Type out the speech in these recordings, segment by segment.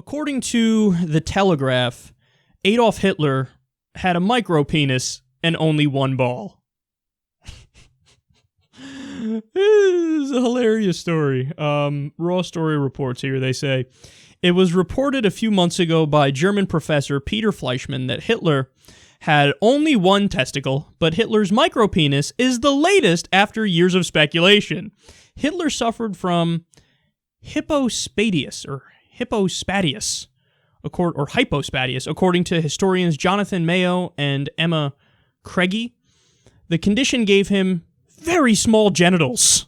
According to the Telegraph, Adolf Hitler had a micropenis and only one ball. This is a hilarious story. Raw Story reports here, they say, it was reported a few months ago by German professor Peter Fleischmann that Hitler had only one testicle, but Hitler's micropenis is the latest after years of speculation. Hitler suffered from hypospadias, according to historians Jonathan Mayo and Emma Craigie. The condition gave him very small genitals.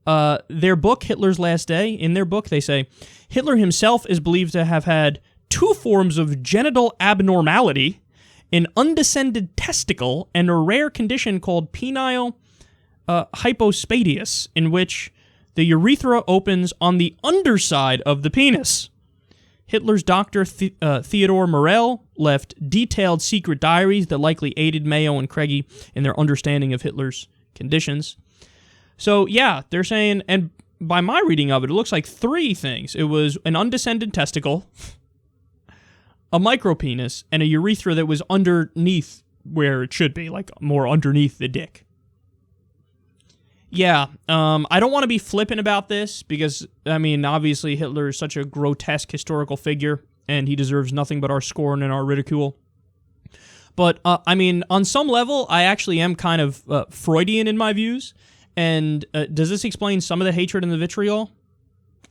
Their book, Hitler's Last Day, in their book, they say, Hitler himself is believed to have had two forms of genital abnormality, an undescended testicle, and a rare condition called penile hypospadias, in which the urethra opens on the underside of the penis. Hitler's doctor, Theodor Morell, left detailed secret diaries that likely aided Mayo and Craigie in their understanding of Hitler's conditions. So, yeah, they're saying, and by my reading of it, it looks like three things. It was an undescended testicle, a micropenis, and a urethra that was underneath where it should be, like more underneath the dick. Yeah, I don't want to be flippant about this because, I mean, obviously Hitler is such a grotesque historical figure, and he deserves nothing but our scorn and our ridicule. But, I mean, on some level, I actually am kind of Freudian in my views, and does this explain some of the hatred and the vitriol?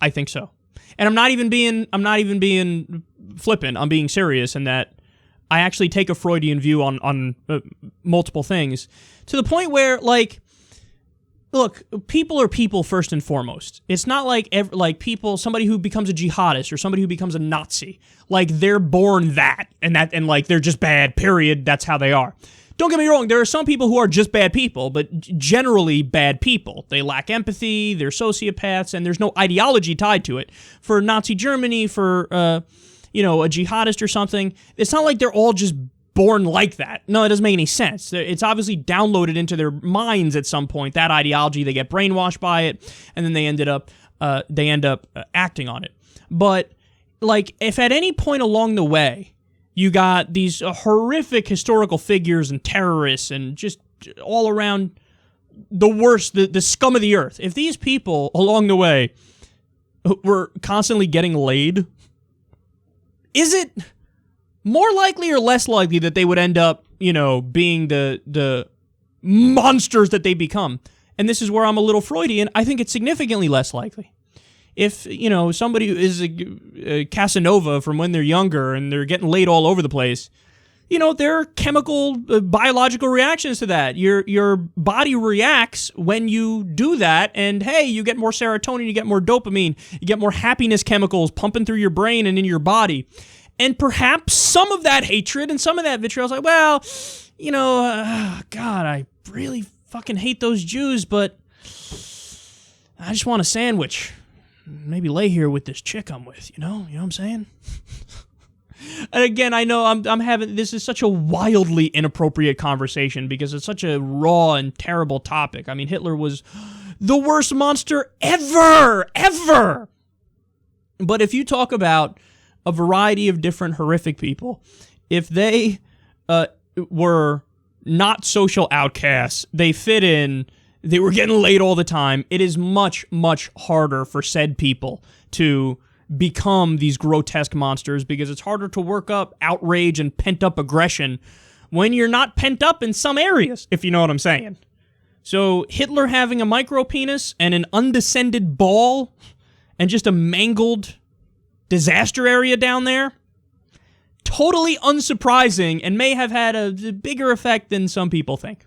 I think so. And I'm not even being flippant. I'm being serious in that I actually take a Freudian view on multiple things to the point where, like, look, people are people first and foremost. It's not like somebody who becomes a jihadist or somebody who becomes a Nazi, like they're born that and like they're just bad, period. That's how they are. Don't get me wrong, there are some people who are just bad people, but generally bad people. They lack empathy, they're sociopaths, and there's no ideology tied to it. For Nazi Germany, for a jihadist or something, it's not like they're all just born like that. No, it doesn't make any sense. It's obviously downloaded into their minds at some point, that ideology. They get brainwashed by it, and then they end up acting on it. But, like, if at any point along the way you got these horrific historical figures and terrorists and just all around the worst, the scum of the earth, if these people along the way were constantly getting laid, is it more likely or less likely that they would end up, being the monsters that they become? And this is where I'm a little Freudian. I think it's significantly less likely. If, somebody is a Casanova from when they're younger and they're getting laid all over the place, there are chemical, biological reactions to that. Your body reacts when you do that, and hey, you get more serotonin, you get more dopamine, you get more happiness chemicals pumping through your brain and in your body. And perhaps some of that hatred and some of that vitriol is like, well, God, I really fucking hate those Jews, but I just want a sandwich. Maybe lay here with this chick I'm with, you know what I'm saying? And again, I know I'm having, this is such a wildly inappropriate conversation because it's such a raw and terrible topic. I mean, Hitler was the worst monster ever. But if you talk about a variety of different horrific people, if they were not social outcasts, they fit in, they were getting laid all the time, it is much, much harder for said people to become these grotesque monsters because it's harder to work up outrage and pent-up aggression when you're not pent up in some areas, if you know what I'm saying. So Hitler having a micropenis and an undescended ball and just a mangled disaster area down there, totally unsurprising and may have had a bigger effect than some people think.